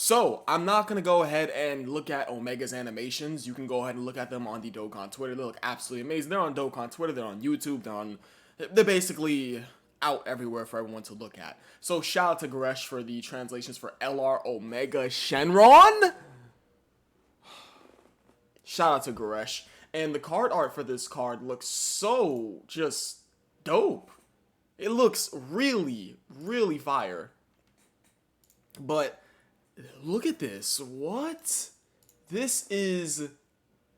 So, I'm not going to go ahead and look at Omega's animations. You can go ahead and look at them on the Dokkan Twitter. They look absolutely amazing. They're on Dokkan Twitter, they're on YouTube, they're basically out everywhere for everyone to look at. So, shout out to Goresh for the translations for LR Omega Shenron. Shout out to Goresh. And the card art for this card looks so just dope. It looks really, really fire. But look at this. What? This is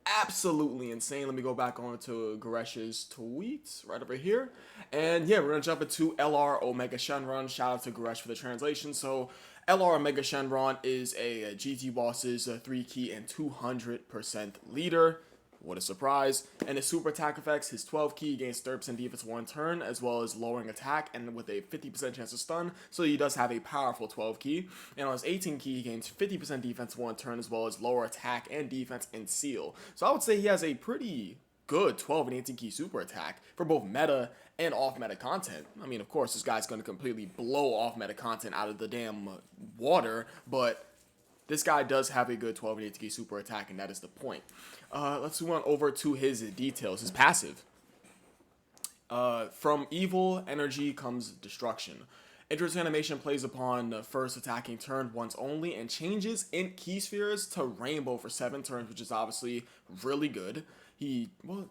absolutely insane. Let me go back on to Goresh's tweets right over here. And yeah, we're going to jump into LR Omega Shenron. Shout out to Goresh for the translation. So, LR Omega Shenron is a GT Boss's 3-key and 200% leader. What a surprise. And his super attack effects, his 12-key gains 30% defense one turn, as well as lowering attack and with a 50% chance to stun, so he does have a powerful 12-key. And on his 18-key, he gains 50% defense one turn, as well as lower attack and defense and seal. So I would say he has a pretty good 12 and 18-key super attack for both meta and off-meta content. I mean, of course, this guy's going to completely blow off-meta content out of the damn water, but this guy does have a good 12 and 18 super attack, and that is the point. Let's move on over to his details. His passive. From evil energy comes destruction. Interest animation plays upon first attacking turn once only and changes int key spheres to rainbow for 7 turns, which is obviously really good.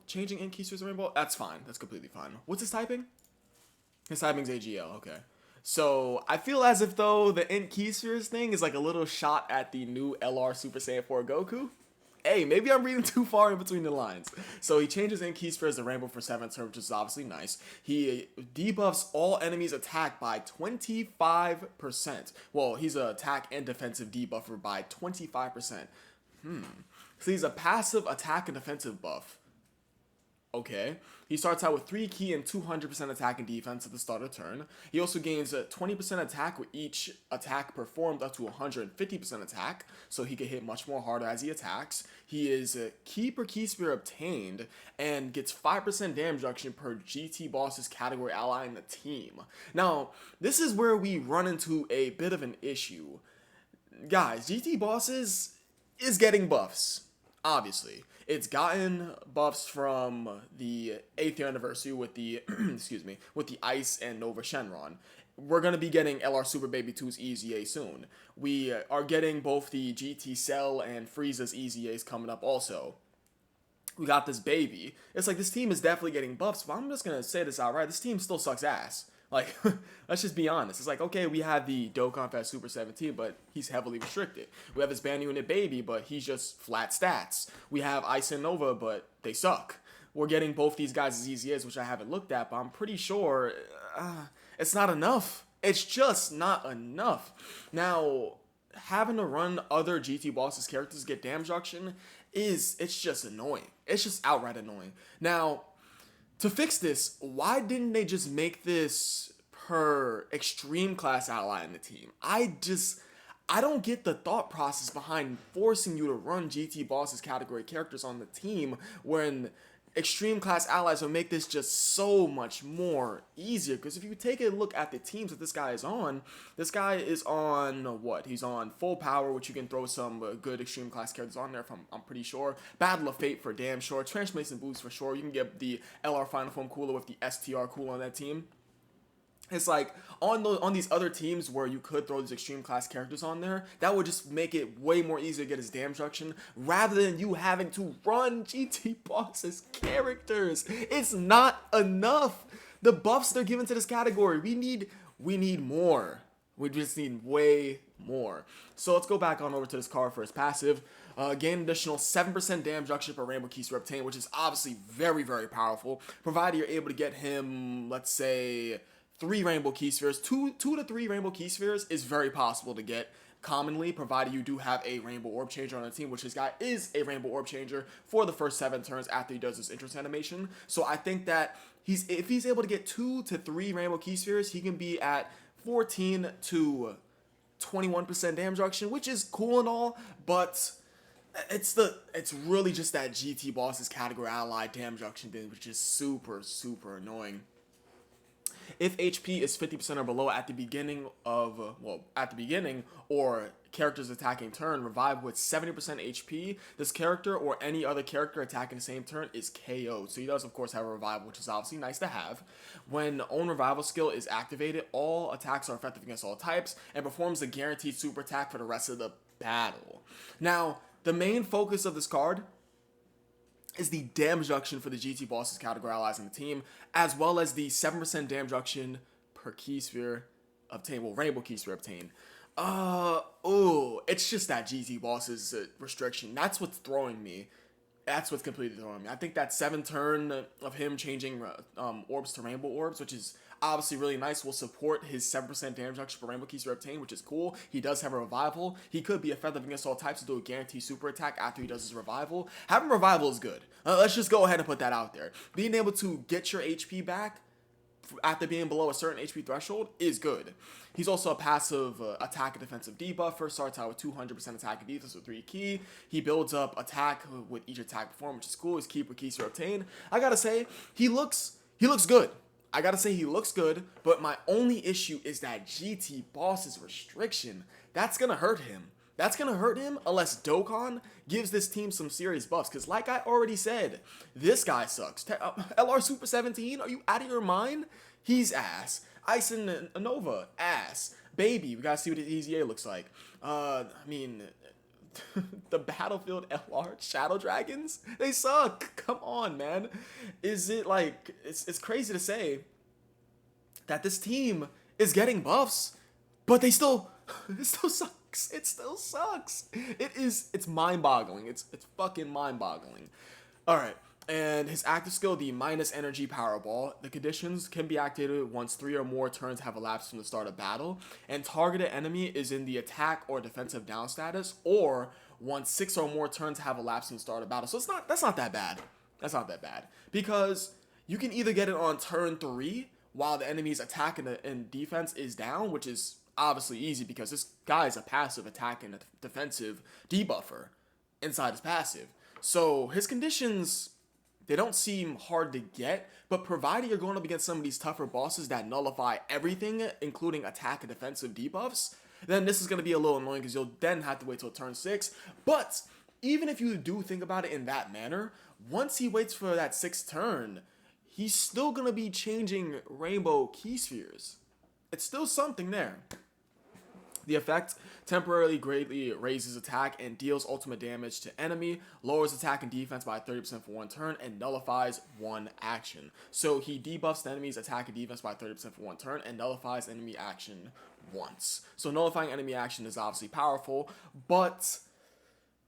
Changing int key spheres to rainbow, that's fine. That's completely fine. What's his typing? His typing's AGL, okay. So, I feel as if, though, the int key spheres thing is like a little shot at the new LR Super Saiyan 4 Goku. Hey, maybe I'm reading too far in between the lines. So, he changes int key spheres to rainbow for 7 turns, which is obviously nice. He debuffs all enemies' attack by 25%. Well, he's an attack and defensive debuffer by 25%. So, he's a passive attack and defensive buff. Okay. He starts out with 3 key and 200% attack and defense at the start of turn. He also gains 20% attack with each attack performed up to 150% attack, so he can hit much more harder as he attacks. He is key per key sphere obtained and gets 5% damage reduction per GT boss's category ally in the team. Now, this is where we run into a bit of an issue. Guys, GT bosses is getting buffs, obviously. It's gotten buffs from the 8th year anniversary with the, with the Ice and Nova Shenron. We're going to be getting LR Super Baby 2's EZA soon. We are getting both the GT Cell and Frieza's EZAs coming up also. We got this baby. It's like this team is definitely getting buffs, but I'm just going to say this outright. This team still sucks ass. Like, let's just be honest. It's like, okay, we have the Dokkan Fest Super 17, but he's heavily restricted. We have his Band Unit Baby, but he's just flat stats. We have Ice and Nova, but they suck. We're getting both these guys as easy as, which I haven't looked at, but I'm pretty sure it's not enough. It's just not enough. Now, having to run other GT bosses characters get damage reduction it's just annoying. It's just outright annoying. Now, to fix this, why didn't they just make this per extreme class ally in the team? I don't get the thought process behind forcing you to run GT bosses category characters on the team when extreme class allies will make this just so much more easier. Because if you take a look at the teams that this guy is on what? He's on full power, which you can throw some good extreme class characters on there, I'm pretty sure. Battle of Fate for damn sure. Transformation Boost for sure. You can get the LR Final Form Cooler with the STR Cooler on that team. It's like, on these other teams where you could throw these extreme class characters on there, that would just make it way more easier to get his damage reduction, rather than you having to run GT bosses characters. It's not enough. The buffs they're giving to this category, we need more. We just need way more. So let's go back on over to this card for his passive. Gain additional 7% damage reduction per rainbow key sphere obtained, which is obviously very, very powerful, provided you're able to get him, let's say, 3 rainbow key spheres. 2 to 3 rainbow key spheres is very possible to get commonly, provided you do have a rainbow orb changer on the team, which this guy is a rainbow orb changer for the first 7 turns after he does his interest animation. So I think that if he's able to get 2 to 3 rainbow key spheres, he can be at 14 to 21% damage reduction, which is cool and all, but it's really just that GT boss's category ally damage reduction thing, which is super, super annoying. if HP is 50% or below at the beginning of, at the beginning, or character's attacking turn, revive with 70% HP, this character or any other character attacking the same turn is KO'd. So he does, of course, have a revival, which is obviously nice to have. When own revival skill is activated, all attacks are effective against all types and performs a guaranteed super attack for the rest of the battle. Now, the main focus of this card is the damage reduction for the GT bosses category allies in the team, as well as the 7% damage reduction per key sphere obtained, well, rainbow key sphere obtained. It's just that GT bosses restriction. That's what's throwing me. That's what's completely throwing me. I think that 7 turn of him changing orbs to rainbow orbs, which is obviously really nice, will support his 7% damage reduction for rainbow keys to obtain, which is cool. He does have a revival. He could be effective against all types to do a guaranteed super attack after he does his revival. Having revival is good. Let's just go ahead and put that out there. Being able to get your HP back after being below a certain HP threshold is good. He's also a passive attack and defensive debuffer. Starts out with 200% attack and defense with 3 key. He builds up attack with each attack performed, which is cool. His keeper keys to obtain. I gotta say, he looks good. I gotta say he looks good, but my only issue is that GT boss's restriction. That's gonna hurt him. That's gonna hurt him unless Dokkan gives this team some serious buffs. Because like I already said, this guy sucks. LR Super 17, are you out of your mind? He's ass. Ice and Nova, ass. Baby, we gotta see what his EZA looks like. The Battlefield LR Shadow Dragons, they suck. Come on, man. Is it like, it's crazy to say that this team is getting buffs, but it still sucks. It still sucks. It's mind-boggling. It's fucking mind-boggling. All right. And his active skill, the minus energy Powerball. The conditions can be activated once 3 or more turns have elapsed from the start of battle, and targeted enemy is in the attack or defensive down status, or once 6 or more turns have elapsed from the start of battle. So that's not that bad. That's not that bad, because you can either get it on turn 3 while the enemy's attack and defense is down, which is obviously easy because this guy is a passive attack and a defensive debuffer inside his passive. So his conditions, they don't seem hard to get, but provided you're going up against some of these tougher bosses that nullify everything, including attack and defensive debuffs, then this is going to be a little annoying because you'll then have to wait till turn 6. But even if you do think about it in that manner, once he waits for that 6th turn, he's still going to be changing rainbow key spheres. It's still something there. The effect temporarily greatly raises attack and deals ultimate damage to enemy, lowers attack and defense by 30% for 1 turn, and nullifies 1 action. So he debuffs the enemy's attack and defense by 30% for 1 turn and nullifies enemy action once. So nullifying enemy action is obviously powerful, but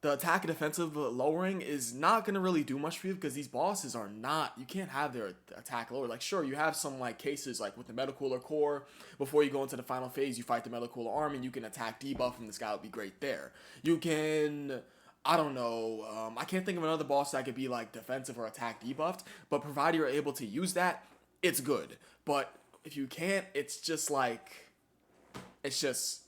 the attack and defensive lowering is not going to really do much for you because these bosses are not, you can't have their attack lower. Like, sure, you have some like cases like with the Metal Cooler Core, before you go into the final phase, you fight the Metal Cooler Arm and you can attack debuff and this guy would be great there. You can, I don't know, I can't think of another boss that could be like defensive or attack debuffed, but provided you're able to use that, it's good. But if you can't, it's just like, it's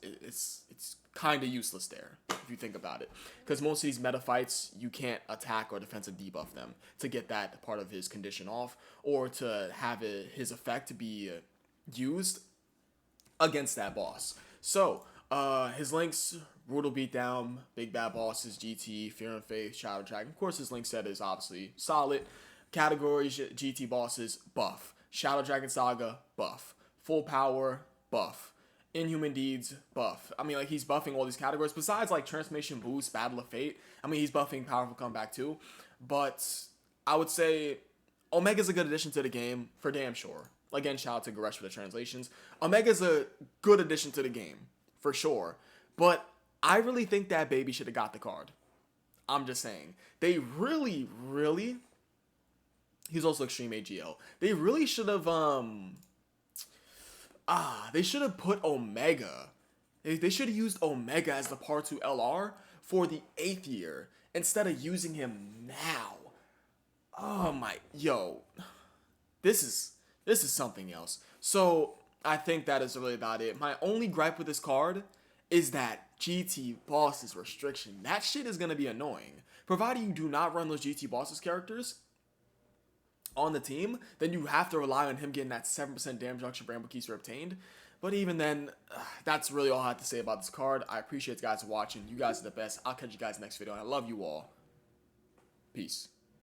kind of useless there, if you think about it. Because most of these meta fights, you can't attack or defensive debuff them to get that part of his condition off, or to have his effect be used against that boss. So, his links, Brutal Beatdown, Big Bad Bosses, GT, Fear and Faith, Shadow Dragon. Of course, his link set is obviously solid. Categories, GT bosses, buff. Shadow Dragon Saga, buff. Full Power, buff. Inhuman Deeds, buff. I mean, like, he's buffing all these categories. Besides, like, Transformation Boost, Battle of Fate, I mean, he's buffing Powerful Comeback, too. But I would say Omega's a good addition to the game, for damn sure. Again, shout out to Goresh for the translations. Omega's a good addition to the game, for sure. But I really think that baby should have got the card. I'm just saying. They really, he's also Extreme AGL. They really should have, they should have put Omega. They should have used Omega as the Part 2 LR for the 8th year instead of using him now. Oh my, this is something else. So I think that is really about it. My only gripe with this card is that GT bosses restriction. That shit is gonna be annoying. Provided you do not run those GT bosses characters, on the team, then you have to rely on him getting that 7% damage reduction Rainbow Keys are obtained. But even then, that's really all I have to say about this card. I appreciate you guys watching. You guys are the best. I'll catch you guys next video, and I love you all. Peace.